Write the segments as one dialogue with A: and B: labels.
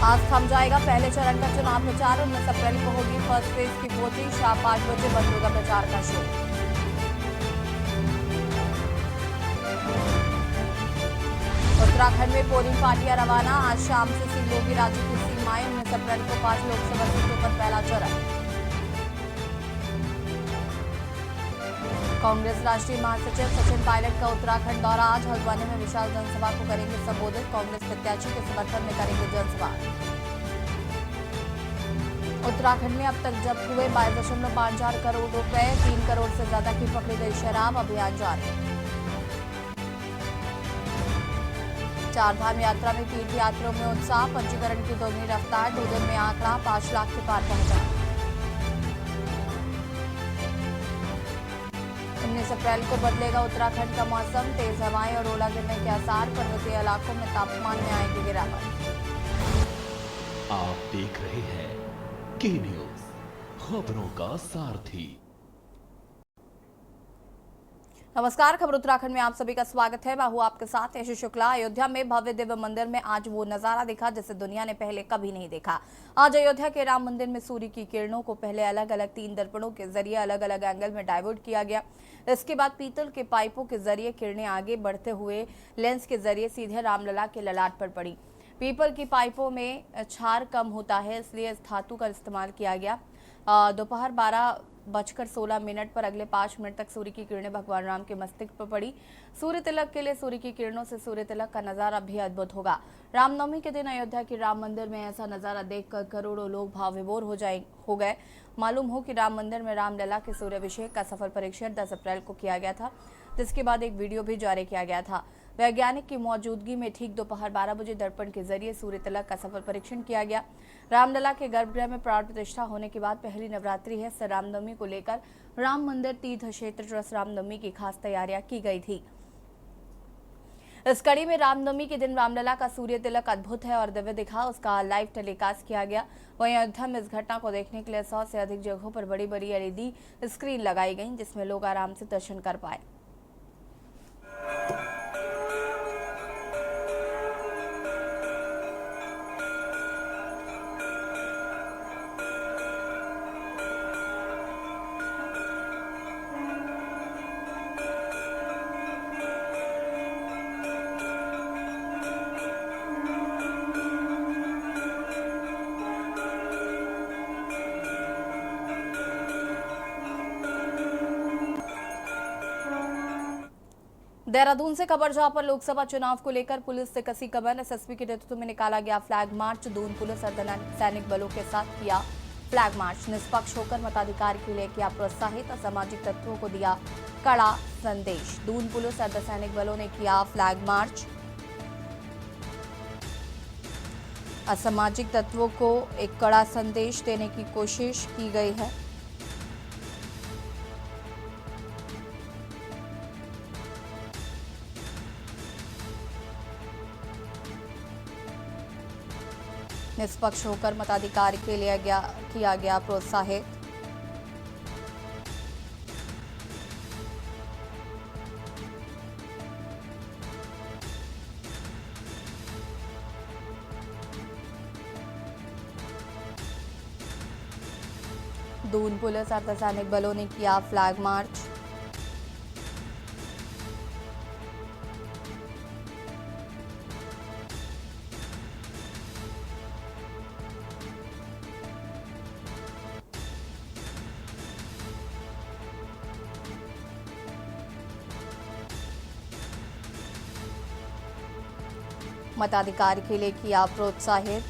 A: आज थम जाएगा पहले चरण का चुनाव प्रचार। 19 अप्रैल को होगी फर्स्ट फेज की वोटिंग। शाम 5 बजे बंद होगा प्रचार का शुरू। उत्तराखंड में पोलिंग पार्टियां रवाना। आज शाम से सील होगी राज्य की सीमाएं। 19 अप्रैल को 5 लोकसभा सीटों पर पहला चरण। कांग्रेस राष्ट्रीय महासचिव सचिन पायलट का उत्तराखंड दौरा। आज हल्द्वानी में विशाल जनसभा को करेंगे संबोधित। कांग्रेस प्रत्याशी के समर्थन में करेंगे जनसभा। उत्तराखंड में अब तक जब्त हुए 22.54 करोड़ रुपए, 3 करोड़ से ज्यादा की पकड़ी गई शराब। अभियान जारी। चारधाम यात्रा में तीर्थयात्रियों में उत्साह। पंजीकरण की दोगुनी रफ्तार। 2 दिन में आंकड़ा 5 लाख के पार पहुंचा। 19 अप्रैल को बदलेगा उत्तराखंड का मौसम। तेज हवाएं और ओला गिरने के आसार। पर्वतीय इलाकों में तापमान में आएगी गिरावट।
B: आप देख रहे हैं के न्यूज, खबरों का सारथी।
A: नमस्कार, खबर उत्तराखंड में आप सभी का स्वागत है। मैं हूं आपके साथ यशु शुक्ला। अयोध्या में भव्य दिव्य मंदिर में आज वो नजारा दिखा जिसे दुनिया ने पहले कभी नहीं देखा। आज अयोध्या के राम मंदिर में सूर्य की किरणों को पहले अलग अलग 3 दर्पणों के जरिए अलग अलग एंगल में डाइवर्ट किया गया। इसके बाद पीतल के पाइपों के जरिए किरणें आगे बढ़ते हुए लेंस के जरिए सीधे रामलला के ललाट पर पड़ी। पीपल की पाइपों में क्षार कम होता है, इसलिए इस धातु का इस्तेमाल किया गया। दोपहर 12:16 पर अगले 5 मिनट तक सूर्य की किरणें भगवान राम के मस्तिष्क पर पड़ी। सूर्य तिलक के लिए सूर्य की किरणों से सूर्य तिलक का नजारा भी अद्भुत होगा। रामनवमी के दिन अयोध्या के राम मंदिर में ऐसा नजारा देखकर करोड़ों लोग भाव विभोर हो गए। मालूम हो कि राम मंदिर में रामलला के सूर्याभिषेक का सफल परीक्षण 10 अप्रैल को किया गया था, जिसके बाद एक वीडियो भी जारी किया गया था। वैज्ञानिक की मौजूदगी में ठीक दोपहर 12 बजे दर्पण के जरिए सूर्य तिलक का सफल परीक्षण किया गया। रामलला के गर्भगृह में प्राण प्रतिष्ठा होने के बाद पहली नवरात्रि है। रामनवमी को लेकर राम मंदिर तीर्थ क्षेत्र ट्रस्ट रामनवमी की खास तैयारियां की गई थी। इस कड़ी में रामनवमी के दिन रामलला का सूर्य तिलक अद्भुत है और दिव्य दिखा, उसका लाइव टेलीकास्ट किया गया। वहीं अयोध्या में इस घटना को देखने के लिए 100 से अधिक जगहों पर बड़ी बड़ी LED स्क्रीन लगाई गई, जिसमें लोग आराम से दर्शन कर पाए। देहरादून से खबर जहां पर लोकसभा चुनाव को लेकर पुलिस से कसी कमर। SSP के नेतृत्व में निकाला गया फ्लैग मार्च। दून पुलिस अर्धसैनिक बलों के साथ किया फ्लैग मार्च। निष्पक्ष होकर मताधिकार के लिए किया प्रोत्साहित। असामाजिक तत्वों को दिया कड़ा संदेश। दून पुलिस अर्धसैनिक बलों ने किया फ्लैग मार्च। असामाजिक तत्वों को एक कड़ा संदेश देने की कोशिश की गई है। निष्पक्ष होकर मताधिकार के लिए किया गया प्रोत्साहित। दून पुलिस अर्धसैनिक बलों ने किया फ्लैग मार्च। मताधिकार के लिए किया प्रोत्साहित।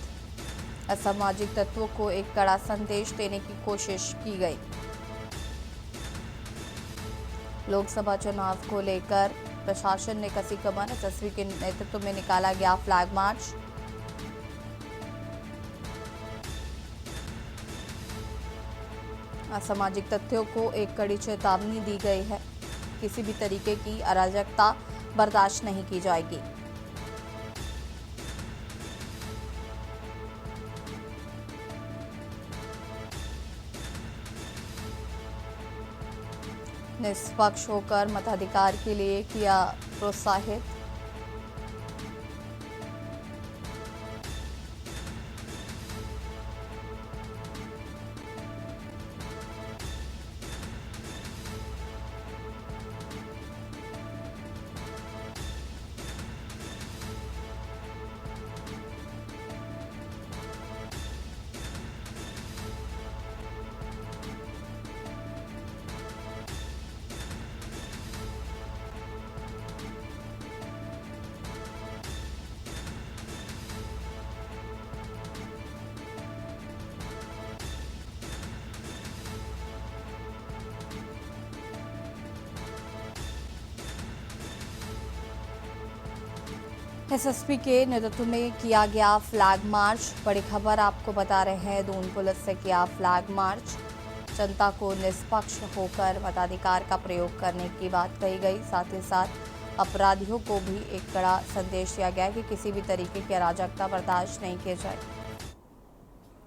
A: असामाजिक तत्वों को एक कड़ा संदेश देने की कोशिश की गई। लोकसभा चुनाव को लेकर प्रशासन ने कसी कमर। SSP के नेतृत्व में निकाला गया फ्लैग मार्च। असामाजिक तत्वों को एक कड़ी चेतावनी दी गई है। किसी भी तरीके की अराजकता बर्दाश्त नहीं की जाएगी। निष्पक्ष होकर मताधिकार के लिए किया प्रोत्साहित। एसएसपी के नेतृत्व में किया गया फ्लैग मार्च। बड़ी खबर आपको बता रहे हैं, दून पुलिस से किया फ्लैग मार्च। जनता को निष्पक्ष होकर मताधिकार का प्रयोग करने की बात कही गई। साथ ही साथ अपराधियों को भी एक कड़ा संदेश दिया गया कि किसी भी तरीके की अराजकता बर्दाश्त नहीं की जाए।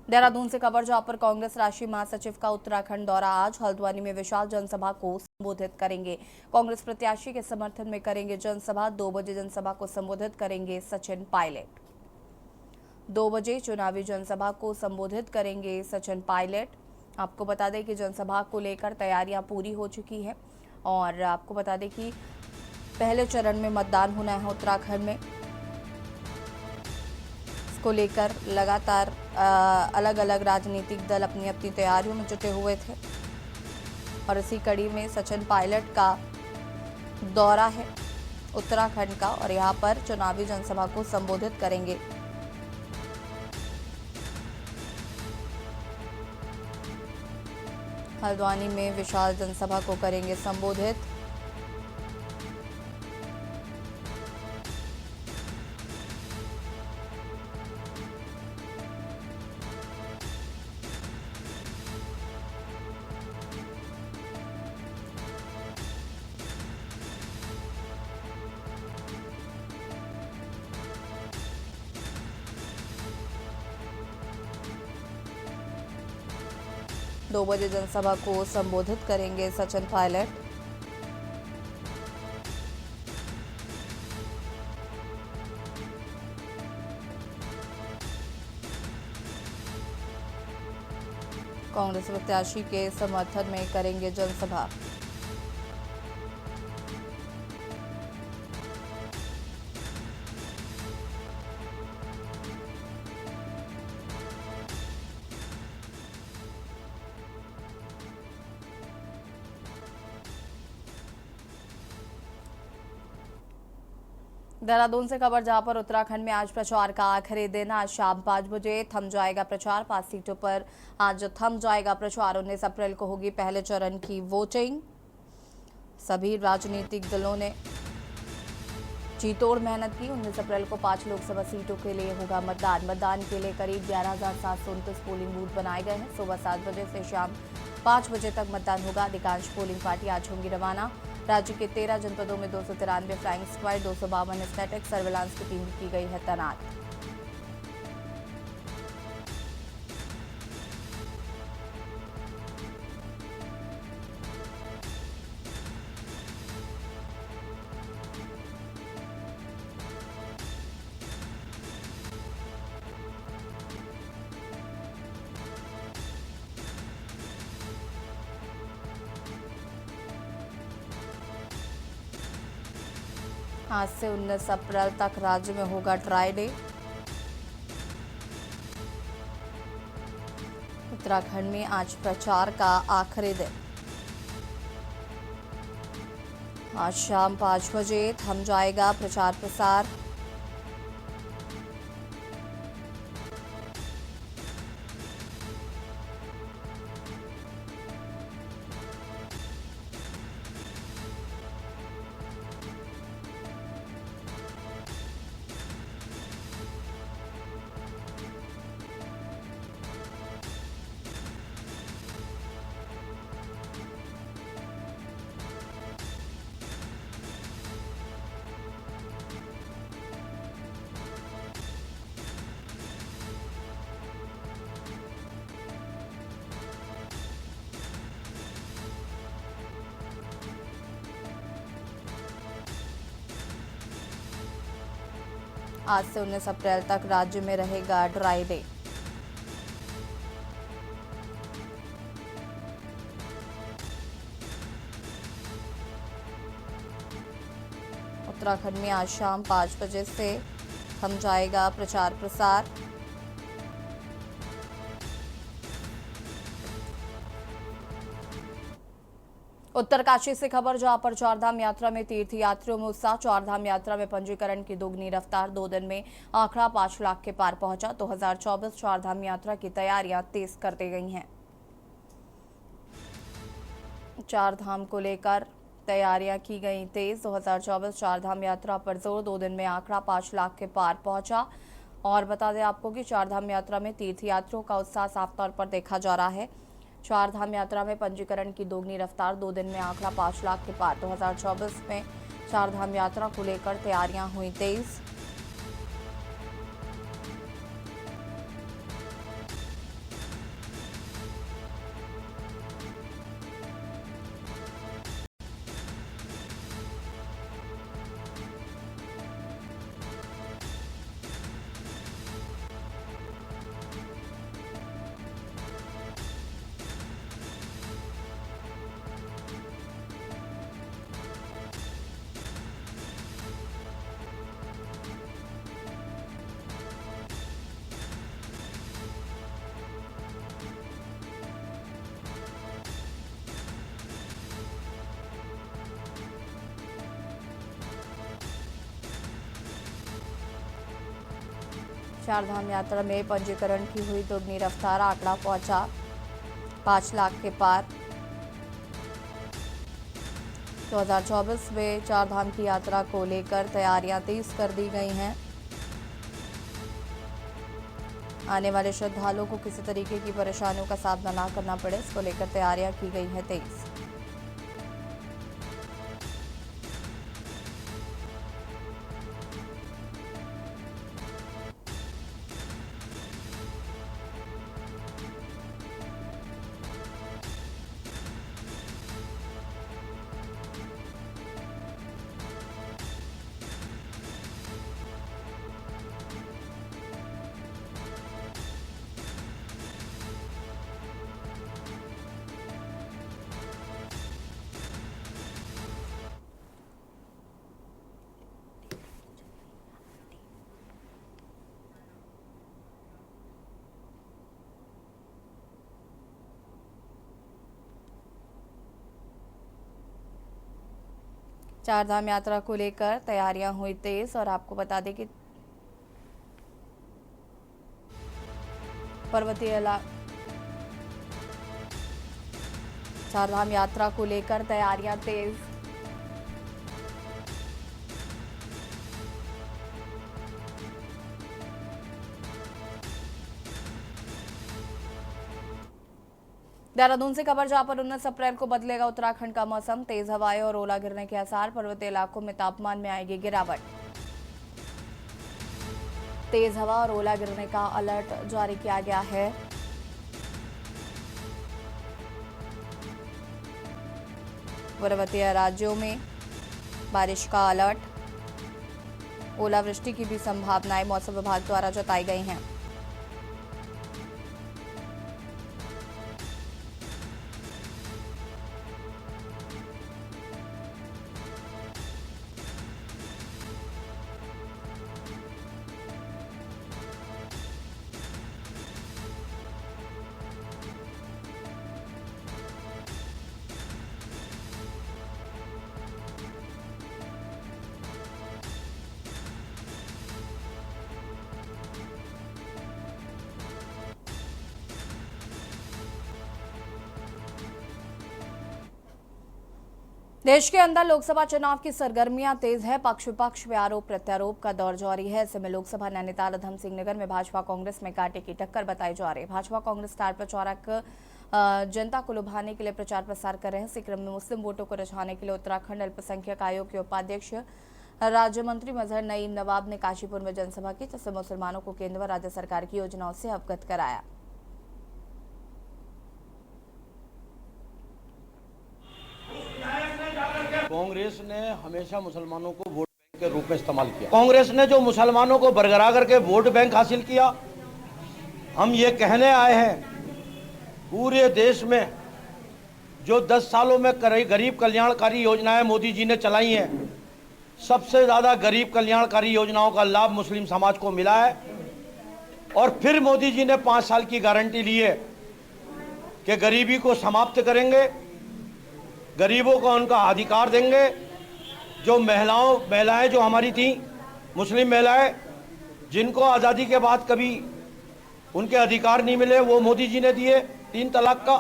A: देहरादून से खबर, जहां पर कांग्रेस राष्ट्रीय महासचिव का उत्तराखंड दौरा। आज हल्द्वानी में विशाल जनसभा को संबोधित करेंगे। कांग्रेस प्रत्याशी के समर्थन में करेंगे जनसभा। 2 बजे जनसभा को संबोधित करेंगे सचिन पायलट। 2 बजे चुनावी जनसभा को संबोधित करेंगे सचिन पायलट। आपको बता दें कि जनसभा को लेकर तैयारियां पूरी हो चुकी है और आपको बता दें कि पहले चरण में मतदान होना है उत्तराखंड में। को लेकर लगातार अलग अलग राजनीतिक दल अपनी अपनी तैयारियों में जुटे हुए थे और इसी कड़ी में सचिन पायलट का दौरा है उत्तराखंड का और यहां पर चुनावी जनसभा को संबोधित करेंगे। हल्द्वानी में विशाल जनसभा को करेंगे संबोधित। दो बजे जनसभा को संबोधित करेंगे सचिन पायलट। कांग्रेस प्रत्याशी के समर्थन में करेंगे जनसभा। देहरादून से खबर, जहां पर उत्तराखंड में आज प्रचार का आखिरी दिन। आज शाम 5 बजे थम जाएगा प्रचार। 5 सीटों पर आज थम जाएगा प्रचार। 19 अप्रैल को होगी पहले चरण की वोटिंग। सभी राजनीतिक दलों ने जीतोड़ मेहनत की। 19 अप्रैल को 5 लोकसभा सीटों के लिए होगा मतदान। मतदान के लिए करीब 11,729 पोलिंग बूथ बनाए गए हैं। सुबह 7 बजे से शाम 5 बजे तक मतदान होगा। अधिकांश पोलिंग पार्टी आज होंगी रवाना। राज्य के 13 जनपदों में 293 फ्लाइंग स्क्वाड, 252 स्टैटिक सर्विलांस की टीम की गई है तैनात। आज से 19 अप्रैल तक राज्य में होगा ड्राई डे। उत्तराखंड में आज प्रचार का आखिरी दिन। आज शाम 5 बजे थम जाएगा प्रचार प्रसार। आज से 19 अप्रैल तक राज्य में रहेगा ड्राई डे। उत्तराखंड में आज शाम 5 बजे से थम जाएगा प्रचार प्रसार। उत्तरकाशी से खबर, जहां पर चारधाम यात्रा में तीर्थ यात्रियों में उत्साह। चारधाम यात्रा में पंजीकरण की दोगुनी रफ्तार। 2 दिन में आंकड़ा 5 लाख के पार पहुंचा। 2024 चारधाम यात्रा की तैयारियां तेज कर दी गई हैं। चारधाम को लेकर तैयारियां की गई तेज। 2024 चारधाम यात्रा पर जोर, 2 दिन में आंकड़ा 5 लाख के पार पहुंचा। और बता दें आपको कि चारधाम यात्रा में तीर्थयात्रियों का उत्साह साफ तौर पर देखा जा रहा है। चारधाम यात्रा में पंजीकरण की दोगुनी रफ्तार, 2 दिन में आंकड़ा 5 लाख के पार। 2024 में चारधाम यात्रा को लेकर तैयारियां हुई तेज। चारधाम यात्रा में पंजीकरण की हुई दोगुनी रफ्तार, आंकड़ा पहुंचा 5 लाख के पार। 2024 में चारधाम की यात्रा को लेकर तैयारियां तेज कर दी गई हैं। आने वाले श्रद्धालुओं को किसी तरीके की परेशानियों का सामना ना करना पड़े, इसको लेकर तैयारियां की गई हैं तेज। चारधाम यात्रा को लेकर तैयारियां हुई तेज। और आपको बता दें कि पर्वतीय चारधाम यात्रा को लेकर तैयारियां तेज। देहरादून से खबर, जहां पर 19 अप्रैल को बदलेगा उत्तराखंड का मौसम। तेज हवाएं और ओला गिरने के आसार, पर्वतीय इलाकों में तापमान में आएगी गिरावट। तेज हवा और ओला गिरने का अलर्ट जारी किया गया है। पर्वतीय राज्यों में बारिश का अलर्ट, ओलावृष्टि की भी संभावनाएं मौसम विभाग द्वारा जताई गई हैं। देश के अंदर लोकसभा चुनाव की सरगर्मियां तेज है। पक्ष विपक्ष में आरोप प्रत्यारोप का दौर जारी है। ऐसे में लोकसभा नैनीताल उधम सिंह नगर में भाजपा कांग्रेस में कांटे की टक्कर बताई जा रही है। भाजपा कांग्रेस स्टार प्रचारक जनता को लुभाने के लिए प्रचार प्रसार कर रहे हैं। इसी क्रम में मुस्लिम वोटों को रिझाने के लिए उत्तराखंड अल्पसंख्यक आयोग के उपाध्यक्ष राज्य मंत्री मजहर नईम नवाब ने काशीपुर में जनसभा की, जिससे मुसलमानों को केंद्र व राज्य सरकार की योजनाओं से अवगत कराया।
C: कांग्रेस ने हमेशा मुसलमानों को वोट बैंक के रूप में इस्तेमाल किया। कांग्रेस ने जो मुसलमानों को बरगरा करके वोट बैंक हासिल किया, हम ये कहने आए हैं पूरे देश में जो 10 सालों में गरीब कल्याणकारी योजनाएं मोदी जी ने चलाई हैं, सबसे ज़्यादा गरीब कल्याणकारी योजनाओं का लाभ मुस्लिम समाज को मिला है। और फिर मोदी जी ने 5 साल की गारंटी ली है कि गरीबी को समाप्त करेंगे, गरीबों को उनका अधिकार देंगे। जो महिलाएं जो हमारी थी, मुस्लिम महिलाएं, जिनको आज़ादी के बाद कभी उनके अधिकार नहीं मिले, वो मोदी जी ने दिए 3 तलाक का।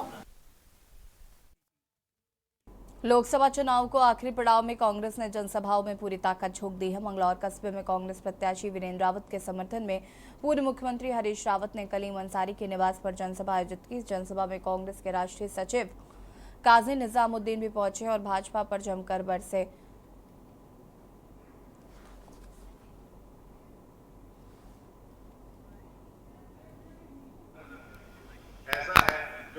A: लोकसभा चुनाव को आखिरी पड़ाव में कांग्रेस ने जनसभाओं में पूरी ताकत झोंक दी है। मंगलौर कस्बे में कांग्रेस प्रत्याशी वीरेंद्र रावत के समर्थन में पूर्व मुख्यमंत्री हरीश रावत ने कलीम अंसारी के निवास पर जनसभा आयोजित की। जनसभा में कांग्रेस के राष्ट्रीय सचिव काजी निजामुद्दीन भी पहुंचे और भाजपा पर जमकर बरसे।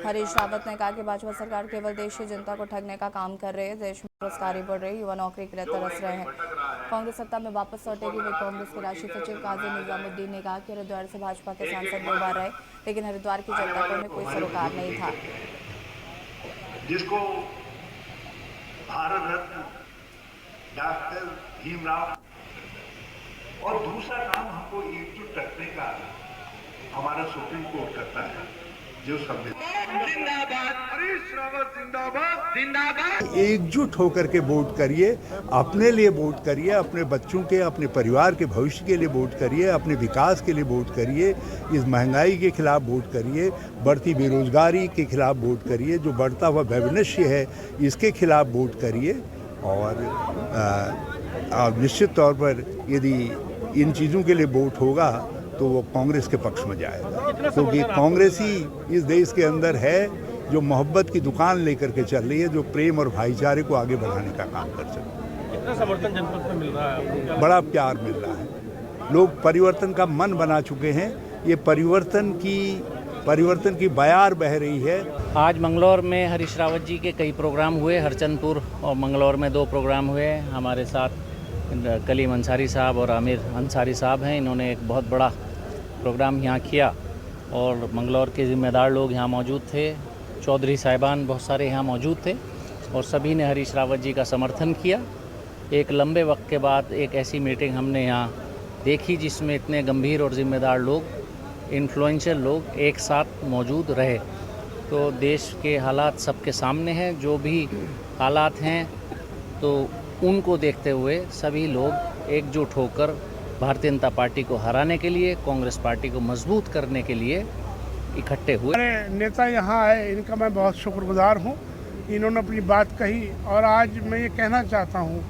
A: हरीश रावत ने कहा कि भाजपा सरकार केवल देश की जनता को ठगने का काम कर रही है। देश में बेरोजगारी बढ़ रही, युवा नौकरी के लिए तरस रहे हैं। कांग्रेस सत्ता में वापस लौटेगी। वे कांग्रेस के राष्ट्रीय सचिव काजी निजामुद्दीन ने कहा कि हरिद्वार से भाजपा के सांसद 2 बार रहे, लेकिन हरिद्वार की जनता को उन्हें कोई सरोकार नहीं था।
D: जिसको भारत रत्न डॉक्टर भीमराव, और दूसरा काम हमको एकजुट रखने का हमारा सुप्रीम कोर्ट करता है, जो जिंदाबाद हरीश रावत जिंदाबाद जिंदाबाद।
E: एकजुट होकर के वोट करिए, अपने लिए वोट करिए, अपने बच्चों के, अपने परिवार के भविष्य के लिए वोट करिए, अपने विकास के लिए वोट करिए, इस महंगाई के खिलाफ वोट करिए, बढ़ती बेरोजगारी के खिलाफ वोट करिए, जो बढ़ता हुआ वैमनस्य है इसके खिलाफ वोट करिए। और निश्चित तौर पर यदि इन चीज़ों के लिए वोट होगा तो वो कांग्रेस के पक्ष में जाएगा, क्योंकि कांग्रेस ही इस देश के अंदर है जो मोहब्बत की दुकान लेकर के चल रही है, जो प्रेम और भाईचारे को आगे बढ़ाने का काम कर सकती है।
F: कितना समर्थन जनपद में मिल रहा है?
E: बड़ा प्यार मिल रहा है। लोग परिवर्तन का मन बना चुके हैं। ये परिवर्तन की बयार बह रही है।
G: आज मंगलौर में हरीश रावत जी के कई प्रोग्राम हुए। हरचंदपुर और मंगलौर में 2 प्रोग्राम हुए। हमारे साथ कलीम अंसारी साहब और आमिर अंसारी साहब हैं। इन्होंने एक बहुत बड़ा प्रोग्राम यहाँ किया और मंगलौर के ज़िम्मेदार लोग यहाँ मौजूद थे। चौधरी साहिबान बहुत सारे यहाँ मौजूद थे और सभी ने हरीश रावत जी का समर्थन किया। एक लंबे वक्त के बाद एक ऐसी मीटिंग हमने यहाँ देखी जिसमें इतने गंभीर और ज़िम्मेदार लोग, इन्फ्लुएंशियल लोग एक साथ मौजूद रहे। तो देश के हालात सबके सामने हैं। जो भी हालात हैं तो उनको देखते हुए सभी लोग एकजुट होकर भारतीय जनता पार्टी को हराने के लिए, कांग्रेस पार्टी को मजबूत करने के लिए इकट्ठे हुए।
H: नेता यहाँ आए, इनका मैं बहुत शुक्रगुजार हूँ। इन्होंने अपनी बात कही और आज मैं ये कहना चाहता हूँ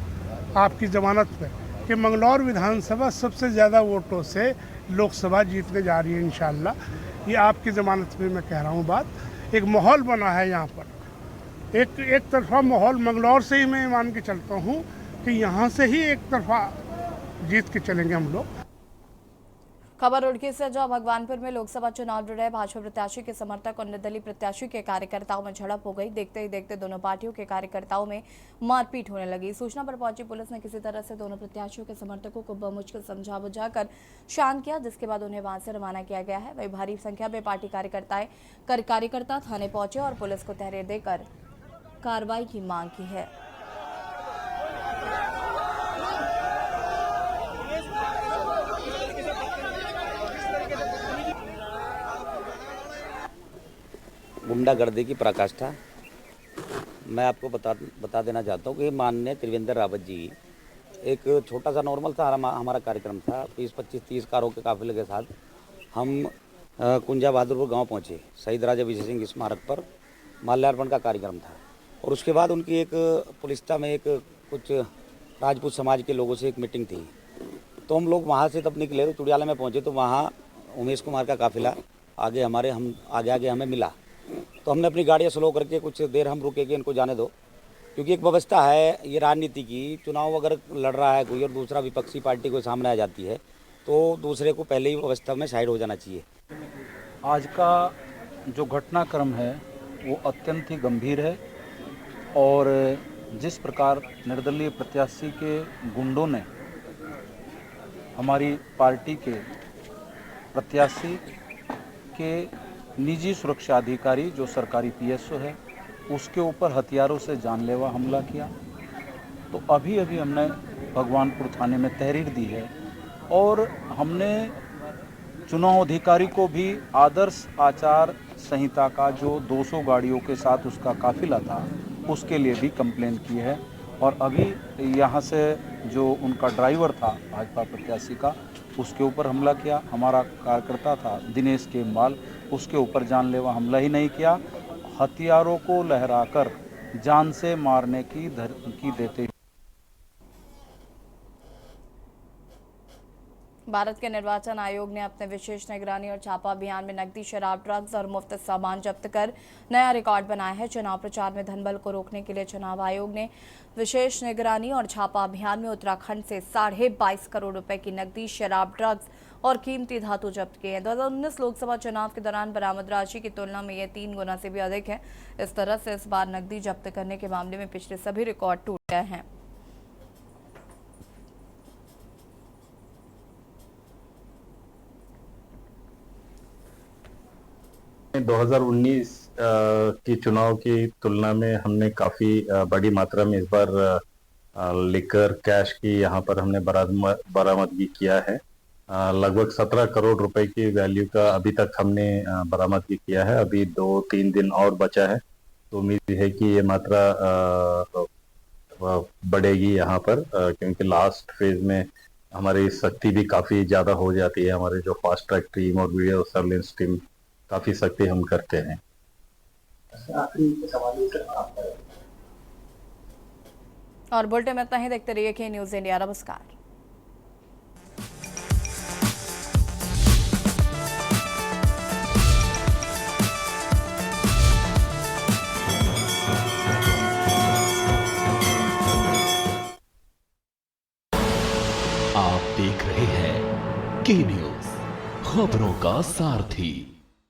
H: आपकी ज़मानत पे कि मंगलौर विधानसभा सबसे ज़्यादा वोटों से लोकसभा जीतने जा रही है इंशाल्लाह। ये आपकी ज़मानत पे मैं कह रहा हूँ बात। एक माहौल बना है यहाँ पर, एक तरफा माहौल मंगलौर से ही मैं मान के चलता हूँ कि यहाँ से ही एक तरफा जीत के चलेंगे हम लोग।
A: खबर रुड़की से जहां भगवानपुर में लोकसभा चुनाव लड़ रहे भाजपा प्रत्याशी के समर्थक और निर्दलीय प्रत्याशी के कार्यकर्ताओं में झड़प हो गई। देखते ही देखते दोनों पार्टियों के कार्यकर्ताओं में मारपीट होने लगी। सूचना पर पहुंची पुलिस ने किसी तरह से दोनों प्रत्याशियों के समर्थकों को बमुश्किल समझा बुझाकर शांत किया, जिसके बाद उन्हें वहां से रवाना किया गया है। वही भारी संख्या में पार्टी कार्यकर्ता थाने पहुंचे और पुलिस को तहरीर देकर कार्रवाई की मांग की है।
I: गुंडागर्दी की पराकाष्ठा मैं आपको बता देना चाहता हूँ कि माननीय त्रिवेंद्र रावत जी, एक छोटा सा नॉर्मल सा हमारा कार्यक्रम था। 20-25-30 कारों के काफिले के साथ हम कुंजा बहादुरपुर गांव पहुँचे। शहीद राजा विजय सिंह स्मारक पर माल्यार्पण का कार्यक्रम था और उसके बाद उनकी एक पुलिस्ता में एक कुछ राजपूत समाज के लोगों से एक मीटिंग थी। तो हम लोग वहाँ से तब निकले तो चुड़ियाला में पहुँचे तो वहाँ उमेश कुमार का काफिला आगे हमें मिला। तो हमने अपनी गाड़ियाँ स्लो करके कुछ देर हम रुके कि इनको जाने दो, क्योंकि एक व्यवस्था है ये राजनीति की। चुनाव अगर लड़ रहा है कोई और दूसरा विपक्षी पार्टी को सामने आ जाती है तो दूसरे को पहले ही व्यवस्था में साइड हो जाना चाहिए।
J: आज का जो घटनाक्रम है वो अत्यंत ही गंभीर है और जिस प्रकार निर्दलीय प्रत्याशी के गुंडों ने हमारी पार्टी के प्रत्याशी के निजी सुरक्षा अधिकारी जो सरकारी पीएसओ है उसके ऊपर हथियारों से जानलेवा हमला किया, तो अभी हमने भगवानपुर थाने में तहरीर दी है और हमने चुनाव अधिकारी को भी आदर्श आचार संहिता का जो 200 गाड़ियों के साथ उसका काफिला था उसके लिए भी कंप्लेन की है। और अभी यहाँ से जो उनका ड्राइवर था भाजपा प्रत्याशी का उसके ऊपर हमला किया। हमारा कार्यकर्ता था दिनेश केमवाल, उसके ऊपर जानलेवा हमला ही नहीं किया, हथियारों को लहराकर जान से मारने की धमकी देते।
A: भारत के निर्वाचन आयोग ने अपने विशेष निगरानी और छापा अभियान में नकदी, शराब, ड्रग्स और मुफ्त सामान जब्त कर नया रिकॉर्ड बनाया है। चुनाव प्रचार में धनबल को रोकने के लिए चुनाव आयोग ने विशेष निगरानी और छापा अभियान में उत्तराखंड से 22.5 करोड़ रुपए की नकदी, शराब, ड्रग्स और कीमती धातु जब्त किए हैं। 2019 लोकसभा चुनाव के दौरान बरामद राशि की तुलना में ये 3 गुना से भी अधिक है। इस तरह से इस बार नकदी जब्त करने के मामले में पिछले सभी रिकॉर्ड टूट गए हैं।
K: में 2019 की चुनाव की तुलना में हमने काफ़ी बड़ी मात्रा में इस बार लिकर कैश की यहाँ पर हमने बरामदगी किया है। लगभग 17 करोड़ रुपए की वैल्यू का अभी तक हमने बरामदगी किया है। अभी 2-3 दिन और बचा है, तो उम्मीद है कि ये मात्रा बढ़ेगी यहाँ पर, क्योंकि लास्ट फेज में हमारी सख्ती भी काफ़ी ज़्यादा हो जाती है। हमारे जो फास्ट ट्रैक टीम और वीडियो सर्विलेंस टीम काफी सख्ती हम करते हैं।
A: और बुलेटिन में इतना ही। देखते रहिए के न्यूज़ इंडिया। नमस्कार।
B: आप देख रहे हैं के न्यूज़, खबरों का सारथी।